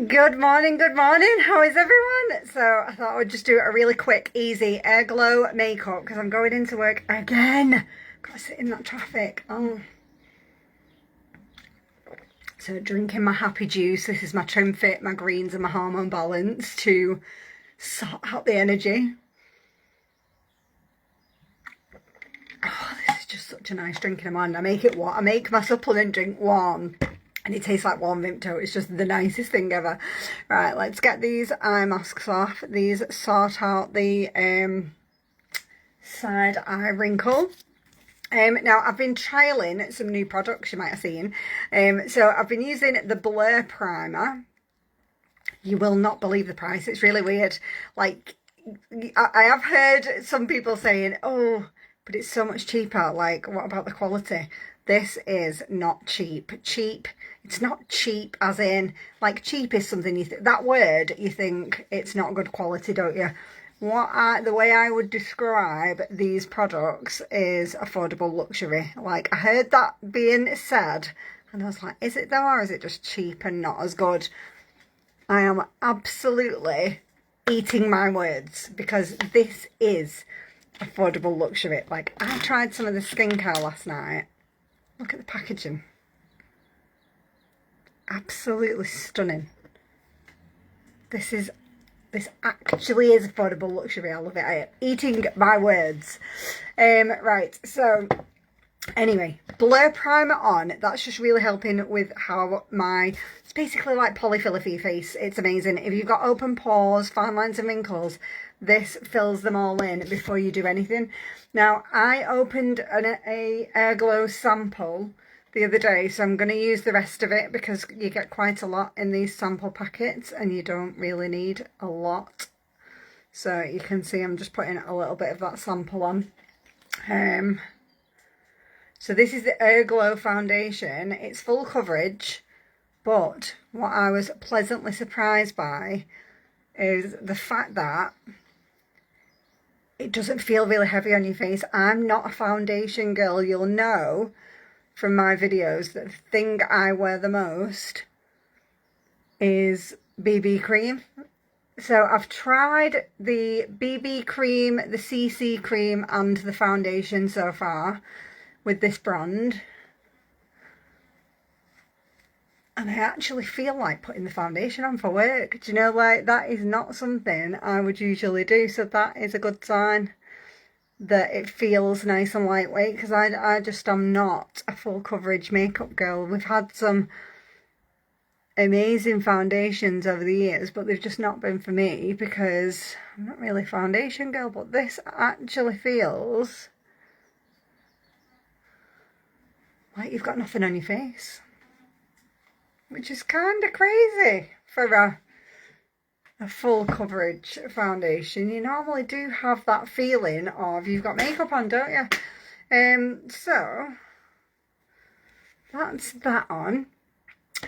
Good morning, how is everyone? So I thought I would just do a really quick, easy air glow makeup because I'm going into work again. Gotta sit in that traffic. Oh. So drinking my happy juice. This is my Trim Fit, my greens and my hormone balance to sort out the energy. Oh, this is just such a nice drink in the morning. I make it warm. I make my supplement drink warm. And it tastes like warm Vimto. It's just the nicest thing ever. Right, let's get these eye masks off. These sort out the side eye wrinkle. Now, I've been trialling some new products you might have seen. So I've been using the Blur Primer. You will not believe the price. It's really weird. Like, I have heard some people saying, oh, but it's so much cheaper. Like, what about the quality? This is not cheap. Cheap. It's not cheap as in, like, cheap is something that word you think it's not good quality, don't you? The way I would describe these products is affordable luxury. Like, I heard that being said and I was like, is it though, or is it just cheap and not as good? I am absolutely eating my words because this is affordable luxury. Like, I tried some of the skincare last night. Look at the packaging. Absolutely stunning. This actually is affordable luxury. I love it. I am eating my words. Right, so anyway, Blur Primer on. That's just really helping with how it's basically like polyfiller for your face. It's amazing. If you've got open pores, fine lines and wrinkles, this fills them all in before you do anything. Now, I opened a Air Glow sample the other day, so I'm going to use the rest of it because you get quite a lot in these sample packets and you don't really need a lot. So you can see I'm just putting a little bit of that sample on. So this is the Air Glow foundation. It's full coverage, but what I was pleasantly surprised by is the fact that it doesn't feel really heavy on your face. I'm not a foundation girl. You'll know from my videos that the thing I wear the most is BB cream. So I've tried the BB cream, the CC cream and the foundation so far with this brand. And I actually feel like putting the foundation on for work. Do you know, like, that is not something I would usually do. So that is a good sign that it feels nice and lightweight, because I just am not a full coverage makeup girl. We've had some amazing foundations over the years, but they've just not been for me because I'm not really a foundation girl. But this actually feels like you've got nothing on your face, which is kind of crazy for a full coverage foundation. You normally do have that feeling of you've got makeup on, don't you? So that's that on.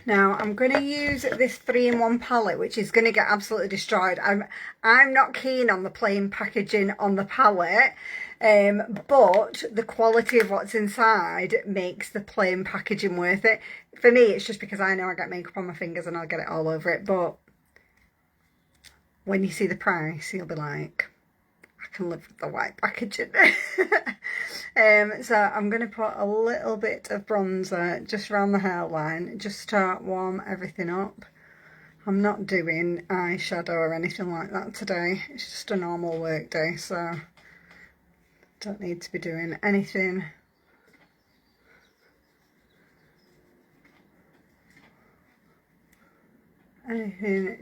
Now I'm going to use this 3-in-1 palette, which is going to get absolutely destroyed. I'm not keen on the plain packaging on the palette, but the quality of what's inside makes the plain packaging worth it. For me, it's just because I know I get makeup on my fingers and I'll get it all over it, but when you see the price, you'll be like, I can live with the white packaging. So I'm going to put a little bit of bronzer just around the hairline, just to warm everything up. I'm not doing eyeshadow or anything like that today. It's just a normal work day, so don't need to be doing anything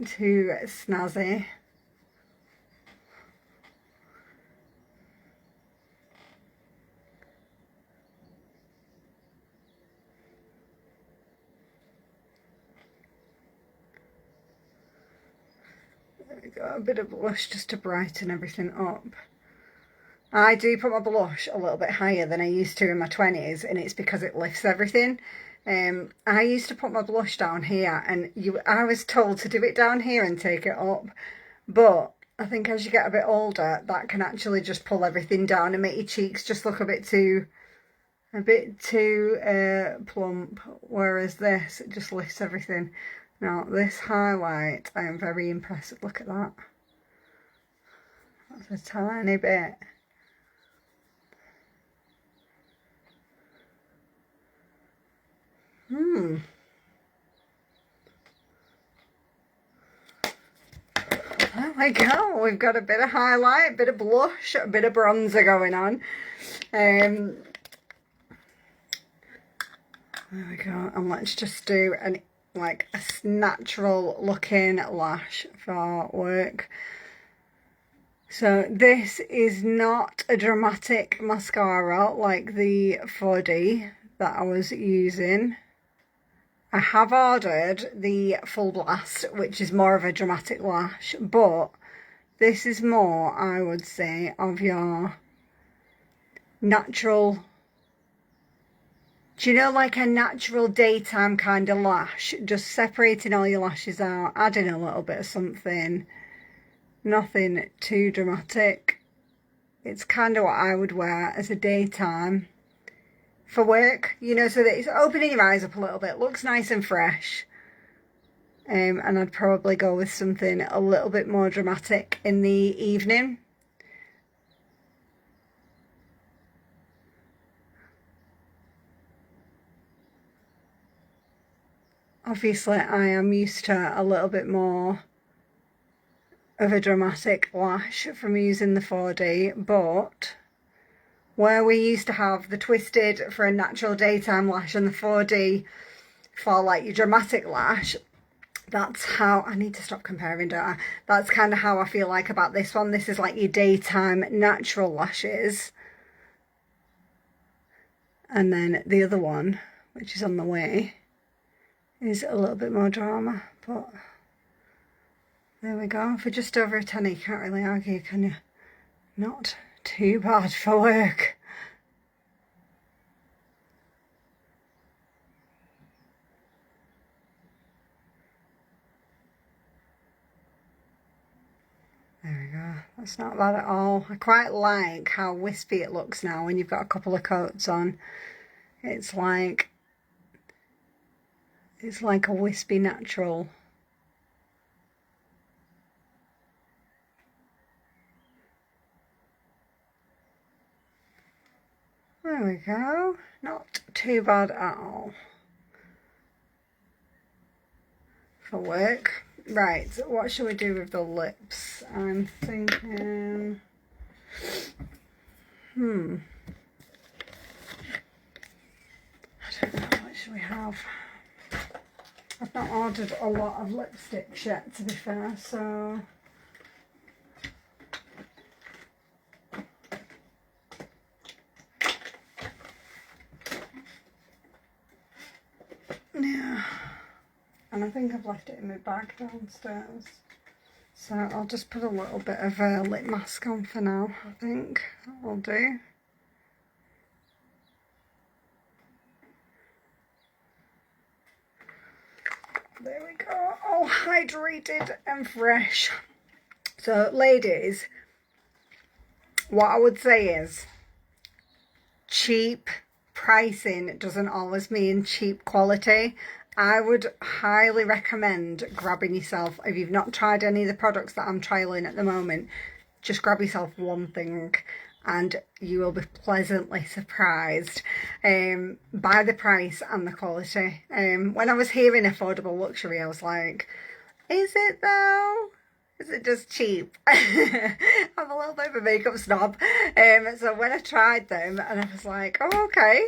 too snazzy. There we go, a bit of blush just to brighten everything up. I do put my blush a little bit higher than I used to in my 20s, and it's because it lifts everything. I used to put my blush down here, and I was told to do it down here and take it up, but I think as you get a bit older, that can actually just pull everything down and make your cheeks just look a bit too plump, whereas this, it just lifts everything. Now this highlight, I am very impressed. Look at that. That's a tiny bit. There we go. We've got a bit of highlight, a bit of blush, a bit of bronzer going on. There we go. And let's just do like a natural looking lash for work. So this is not a dramatic mascara like the 4D that I was using. I have ordered the Full Blast, which is more of a dramatic lash, but this is more, I would say, of your natural, do you know, like a natural daytime kind of lash, just separating all your lashes out, adding a little bit of something, nothing too dramatic. It's kind of what I would wear as a daytime for work, you know, so that it's opening your eyes up a little bit, looks nice and fresh. And I'd probably go with something a little bit more dramatic in the evening. Obviously, I am used to a little bit more of a dramatic lash from using the 4D, but where we used to have the twisted for a natural daytime lash and the 4D for like your dramatic lash, that's how, I need to stop comparing, don't I? That's kind of how I feel like about this one. This is like your daytime natural lashes. And then the other one, which is on the way, is a little bit more drama, but there we go. For just over a tenner, you can't really argue, can you? Not too bad for work. There we go. That's not bad at all. I quite like how wispy it looks now when you've got a couple of coats on. It's like a wispy natural. There we go. Not too bad at all for work. Right, what should we do with the lips? I'm thinking, I don't know, what should we have? I've not ordered a lot of lipsticks yet, to be fair, so yeah. And I think I've left it in my bag downstairs. So I'll just put a little bit of a lip mask on for now, I think. That'll do. There we go, all hydrated and fresh. So ladies, what I would say is cheap pricing doesn't always mean cheap quality. I would highly recommend grabbing yourself, if you've not tried any of the products that I'm trialing at the moment, just grab yourself one thing and you will be pleasantly surprised by the price and the quality. When I was hearing affordable luxury, I was like, is it though? Is it just cheap? I'm a little bit of a makeup snob. So when I tried them and I was like, oh, okay,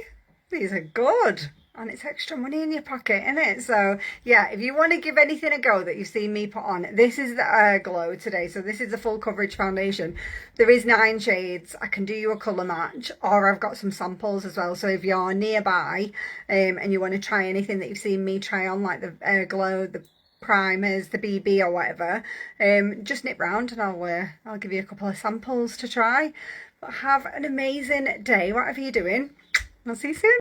these are good. And it's extra money in your pocket, isn't it? So yeah, if you want to give anything a go that you've seen me put on, this is the Glow today. So this is the full coverage foundation. There is 9 shades. I can do you a colour match, or I've got some samples as well. So if you're nearby and you want to try anything that you've seen me try on, like the Glow, the primers, the BB or whatever, just nip round and I'll give you a couple of samples to try. But have an amazing day, whatever you're doing. I'll see you soon.